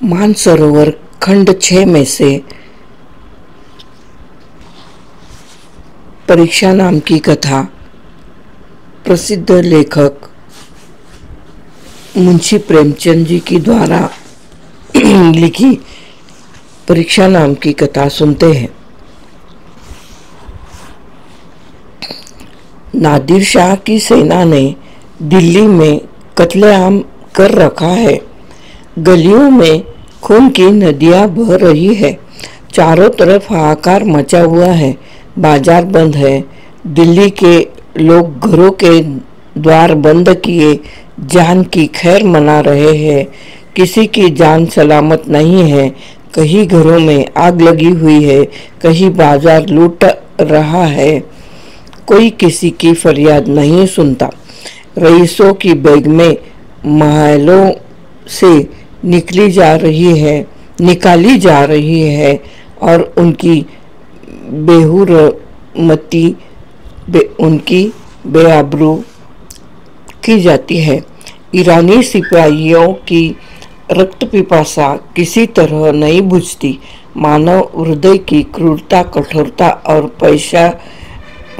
मानसरोवर खंड 6 में से परीक्षा नाम की कथा प्रसिद्ध लेखक मुंशी प्रेमचंद जी की द्वारा लिखी परीक्षा नाम की कथा सुनते हैं। नादिर शाह की सेना ने दिल्ली में कत्लेआम कर रखा है। गलियों में खून की नदियां बह रही है। चारों तरफ हाहाकार मचा हुआ है। बाजार बंद है। दिल्ली के लोग घरों के द्वार बंद किए जान की खैर मना रहे हैं। किसी की जान सलामत नहीं है। कहीं घरों में आग लगी हुई है, कहीं बाजार लूट रहा है। कोई किसी की फरियाद नहीं सुनता। रईसों की बेगमें महलों से निकाली जा रही है और उनकी उनकी बेआबरू की जाती है। ईरानी सिपाहियों की रक्त पिपासा किसी तरह नहीं बुझती। मानव हृदय की क्रूरता, कठोरता और पैसा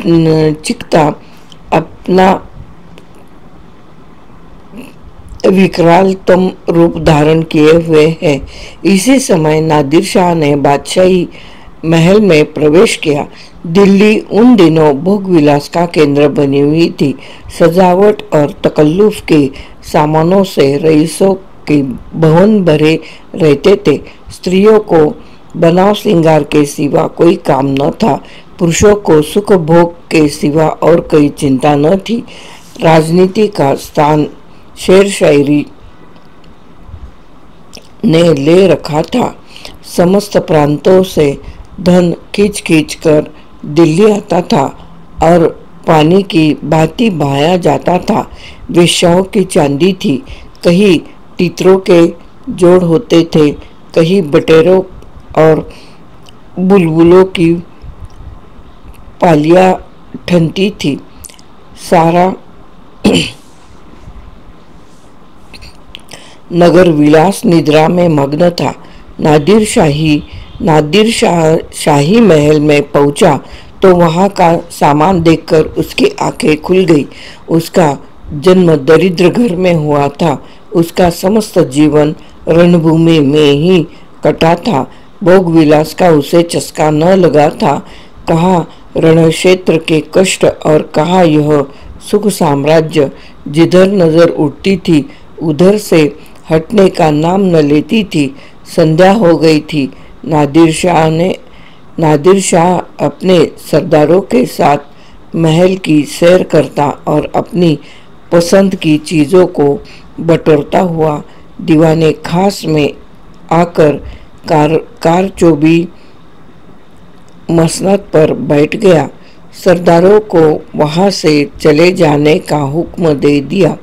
चिकता अपना विकरालतम रूप धारण किए हुए है। इसी समय नादिर शाह ने बादशाही महल में प्रवेश किया। दिल्ली उन दिनों भोग विलास का केंद्र बनी हुई थी। सजावट और तकल्लुफ के सामानों से रईसों के भवन भरे रहते थे। स्त्रियों को बनाव श्रृंगार के सिवा कोई काम न था। पुरुषों को सुख भोग के सिवा और कोई चिंता न थी। राजनीति का स्थान शेर शायरी ने ले रखा था। समस्त प्रांतों से धन खींच खींच कर दिल्ली आता था और पानी की भांति बहाया जाता था। वेश्याओं की चांदी थी। कहीं तीतरों के जोड़ होते थे, कहीं बटेरों और बुलबुलों की पालियां ठनती थी। सारा नगर विलास निद्रा में मग्न था। नादिर शाही महल में पहुंचा तो वहां का सामान देखकर उसकी आंखें खुल गई। उसका जन्म दरिद्र घर में हुआ था। उसका समस्त जीवन रणभूमि में ही कटा था। भोग विलास का उसे चस्का न लगा था। कहाँ रणक्षेत्र के कष्ट और कहाँ यह सुख साम्राज्य। जिधर नजर उठती थी उधर से हटने का नाम न लेती थी। संध्या हो गई थी। नादिर शाह अपने सरदारों के साथ महल की सैर करता और अपनी पसंद की चीज़ों को बटोरता हुआ दीवाने खास में आकर कारचोबी मसनद पर बैठ गया। सरदारों को वहां से चले जाने का हुक्म दे दिया।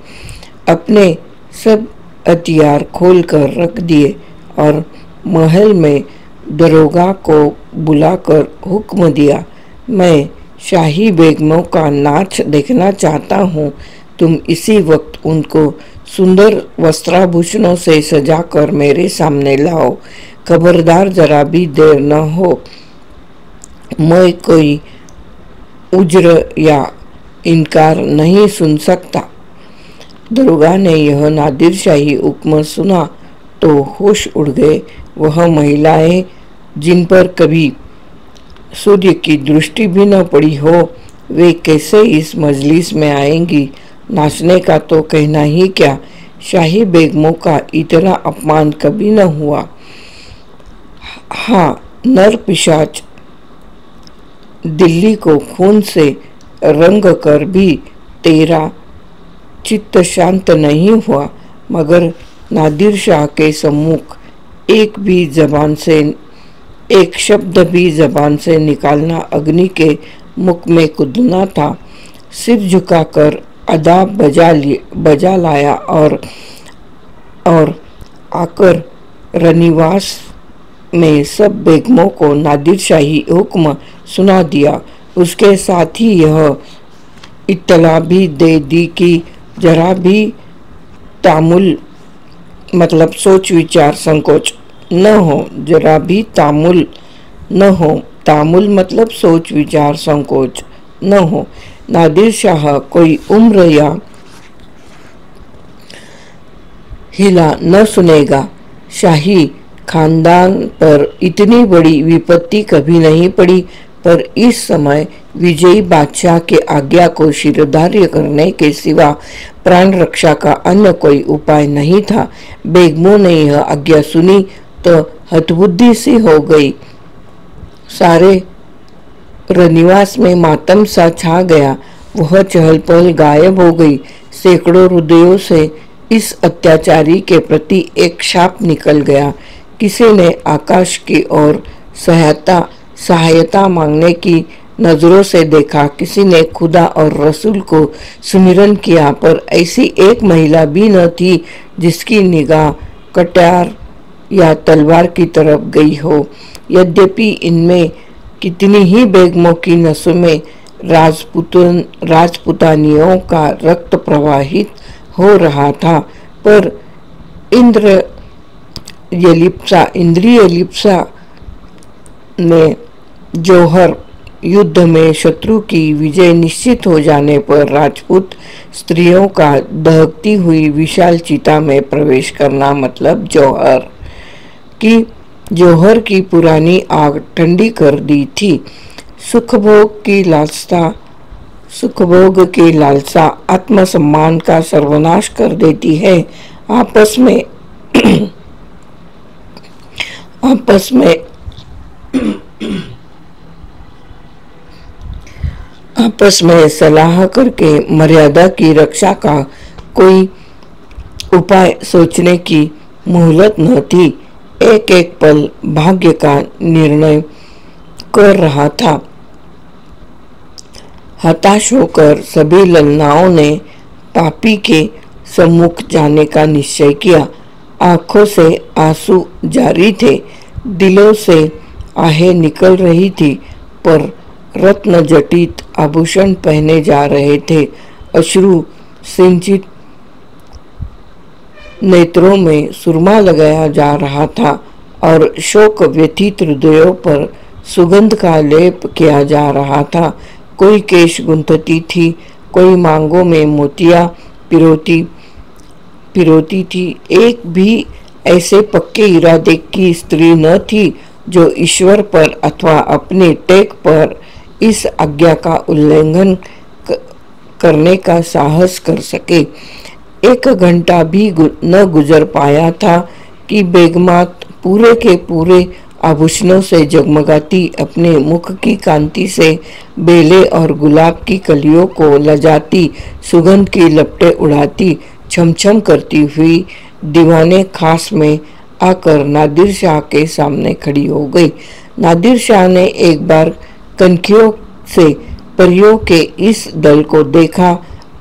अपने सब हथियार खोल कर रख दिए और महल में दरोगा को बुलाकर हुक्म दिया, मैं शाही बेगमों का नाच देखना चाहता हूँ। तुम इसी वक्त उनको सुंदर वस्त्राभूषणों से सजाकर मेरे सामने लाओ। खबरदार जरा भी देर न हो। मैं कोई उज्र या इनकार नहीं सुन सकता। दरोगा ने यह नादिर शाही हुक्म सुना तो होश उड़ गए। वह महिलाएं जिन पर कभी सूर्य की दृष्टि भी न पड़ी हो, वे कैसे इस मजलिस में आएंगी। नाचने का तो कहना ही क्या, शाही बेगमों का इतना अपमान कभी न हुआ। हाँ, नर पिशाच दिल्ली को खून से रंग कर भी तेरा चित्त शांत नहीं हुआ। मगर नादिर शाह के सम्मुख एक शब्द भी जबान से निकालना अग्नि के मुख में कूदना था। सिर झुकाकर अदा बजा लाया और आकर रनिवास में सब बेगमों को नादिर शाही हुक्म सुना दिया। उसके साथ ही यह इत्तला भी दे दी कि जरा भी तामुल मतलब सोच विचार संकोच न हो, जरा भी तामुल न हो। तामुल मतलब सोच विचार संकोच न हो। नादिर शाह कोई उम्र या हिला न सुनेगा। शाही खानदान पर इतनी बड़ी विपत्ति कभी नहीं पड़ी, पर इस समय विजयी बादशाह के आज्ञा को शिरोधार्य करने के सिवा प्राण रक्षा का अन्य कोई उपाय नहीं था। बेगमों ने यह आज्ञा सुनी तो हतबुद्धि सी हो गई। सारे रनिवास में मातम सा छा गया। वह चहल पहल गायब हो गई। सैकड़ों हृदयों से इस अत्याचारी के प्रति एक शाप निकल गया। किसी ने आकाश की ओर सहायता मांगने की नजरों से देखा, किसी ने खुदा और रसूल को सुमिरन किया, पर ऐसी एक महिला भी न थी जिसकी निगाह कटार या तलवार की तरफ गई हो। यद्यपि इनमें कितनी ही बेगमों की नसों में राजपुतानियों का रक्त प्रवाहित हो रहा था, पर इंद्रिय लिप्सा ने जौहर युद्ध में शत्रु की विजय निश्चित हो जाने पर राजपूत स्त्रियों का दहकती हुई विशाल चिता में प्रवेश करना मतलब जौहर की पुरानी आग ठंडी कर दी थी। सुखभोग की लालसा आत्मसम्मान का सर्वनाश कर देती है। आपस में सलाह करके मर्यादा की रक्षा का कोई उपाय सोचने की मोहलत न थी। एक एक पल भाग्य का निर्णय कर रहा था। हताश होकर सभी ललनाओं ने पापी के सम्मुख जाने का निश्चय किया। आंखों से आंसू जारी थे, दिलों से आहें निकल रही थी, पर रत्न जटित आभूषण पहने जा रहे थे। अश्रु सिंचित नेत्रों में सुरमा लगाया जा रहा था और शोक व्यथित हृदयों पर सुगंध का लेप किया जा रहा था। कोई केश गुंथती थी, कोई मांगों में मोतिया पिरोती थी। एक भी ऐसे पक्के इरादे की स्त्री न थी जो ईश्वर पर अथवा अपने टेक पर इस आज्ञा का उल्लंघन करने का साहस कर सके। एक घंटा भी न गुजर पाया था कि बेगमात पूरे के पूरे आभूषणों से जगमगाती अपने मुख की कांति से बेले और गुलाब की कलियों को लजाती सुगंध की लपटें उड़ाती छमछम करती हुई दीवाने खास में आकर नादिर शाह के सामने खड़ी हो गई। नादिर शाह ने एक बार कनखियों से परियों के इस दल को देखा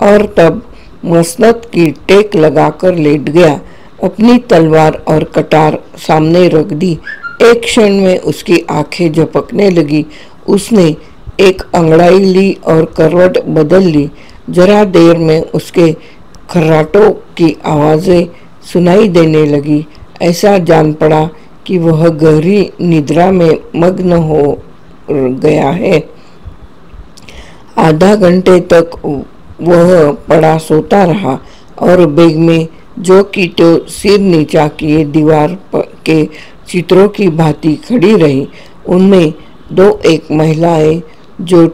और तब मसनद की टेक लगाकर लेट गया। अपनी तलवार और कटार सामने रख दी। एक क्षण में उसकी आंखें झपकने लगी। उसने एक अंगड़ाई ली और करवट बदल ली। जरा देर में उसके खर्राटों की आवाज़ें सुनाई देने लगी। ऐसा जान पड़ा कि वह गहरी निद्रा में मग्न हो गया है। आधा घंटे तक वह पड़ा सोता रहा और बेगमें जो की तो सिर नीचा किए दीवार के चित्रों की भांति खड़ी रही। उनमें दो एक महिलाएं जो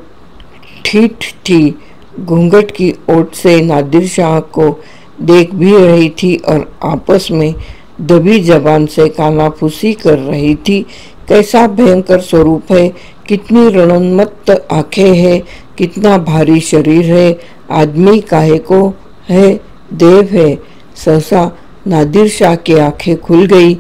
ठीक थी घूंघट की ओट से नादिर शाह को देख भी रही थी और आपस में दबी जबान से कानाफूसी कर रही थी। कैसा भयंकर स्वरूप है, कितनी रणोन्मत्त आंखें हैं, कितना भारी शरीर है, आदमी काहे को है, देव है। सहसा नादिर शाह की आंखें खुल गई।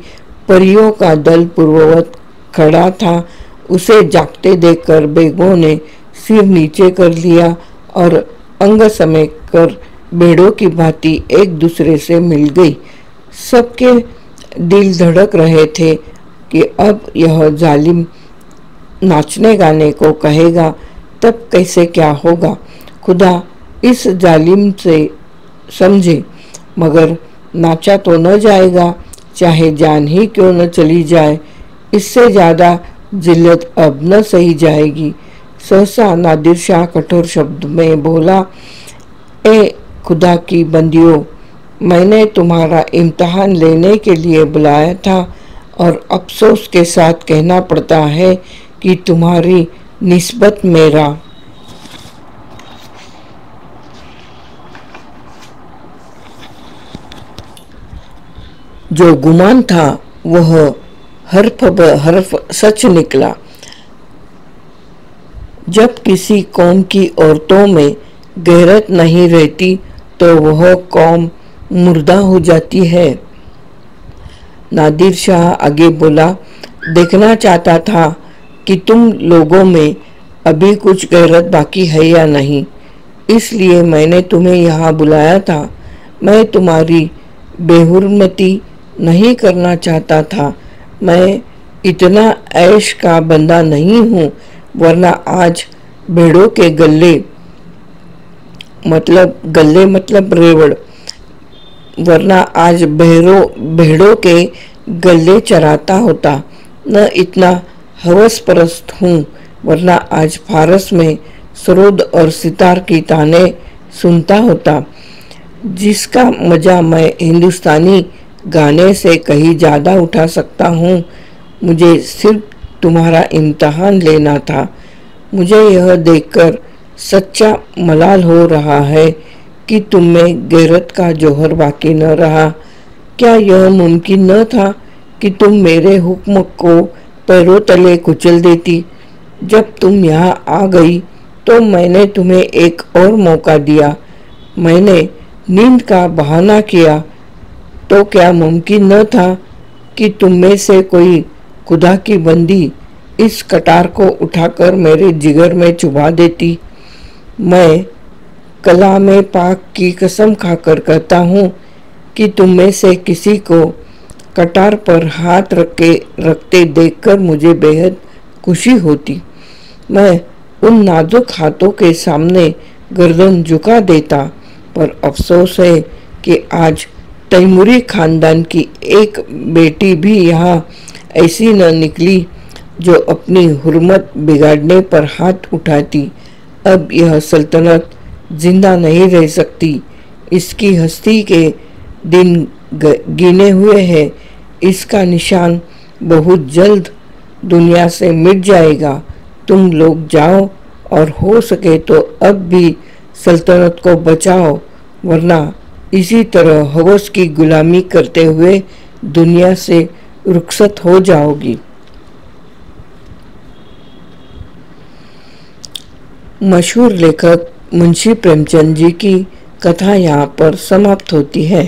परियों का दल पूर्ववत खड़ा था। उसे जागते देखकर बेगमों ने सिर नीचे कर लिया और अंग समेट कर भेड़ों की भांति एक दूसरे से मिल गई। सबके दिल धड़क रहे थे कि अब यह जालिम नाचने गाने को कहेगा, तब कैसे क्या होगा। खुदा इस जालिम से समझे। मगर नाचा तो न जाएगा, चाहे जान ही क्यों न चली जाए। इससे ज़्यादा जिल्लत अब न सही जाएगी। सहसा नादिर शाह कठोर शब्द में बोला, ए खुदा की बंदियों, मैंने तुम्हारा इम्तहान लेने के लिए बुलाया था और अफसोस के साथ कहना पड़ता है कि तुम्हारी निस्बत मेरा जो गुमान था वह हर्फ ब हर्फ सच निकला। जब किसी कौम की औरतों में गैरत नहीं रहती तो वह कौम मुर्दा हो जाती है। नादिर शाह आगे बोला, देखना चाहता था कि तुम लोगों में अभी कुछ गैरत बाकी है या नहीं, इसलिए मैंने तुम्हें यहाँ बुलाया था। मैं तुम्हारी बेहुरमती नहीं करना चाहता था। मैं इतना ऐश का बंदा नहीं हूँ, वरना आज भेड़ों के गले मतलब रेवड़, वरना आज भेड़ों के गले चराता होता। न इतना हवस परस्त हूँ, वरना आज फारस में सरोद और सितार की ताने सुनता होता, जिसका मजा मैं हिंदुस्तानी गाने से कहीं ज़्यादा उठा सकता हूँ। मुझे सिर्फ तुम्हारा इम्तहान लेना था। मुझे यह देखकर सच्चा मलाल हो रहा है कि तुम में गैरत का जौहर बाकी न रहा। क्या यह मुमकिन न था कि तुम मेरे हुक्म को पैरों तले कुचल देती? जब तुम यहाँ आ गई तो मैंने तुम्हें एक और मौका दिया। मैंने नींद का बहाना किया, तो क्या मुमकिन न था कि तुम में से कोई खुदा की बंदी इस कटार को उठाकर मेरे जिगर में चुभा देती? मैं कलाम पाक की कसम खाकर कहता हूँ कि तुम में से किसी को कटार पर हाथ रखते देखकर मुझे बेहद खुशी होती। मैं उन नाजुक हाथों के सामने गर्दन झुका देता, पर अफसोस है कि आज तैमूरी खानदान की एक बेटी भी यहाँ ऐसी न निकली जो अपनी हुर्मत बिगाड़ने पर हाथ उठाती। अब यह सल्तनत जिंदा नहीं रह सकती। इसकी हस्ती के दिन गिने हुए हैं। इसका निशान बहुत जल्द दुनिया से मिट जाएगा। तुम लोग जाओ और हो सके तो अब भी सल्तनत को बचाओ, वरना इसी तरह हवस की गुलामी करते हुए दुनिया से रुखसत हो जाओगी। मशहूर लेखक मुंशी प्रेमचंद जी की कथा यहाँ पर समाप्त होती है।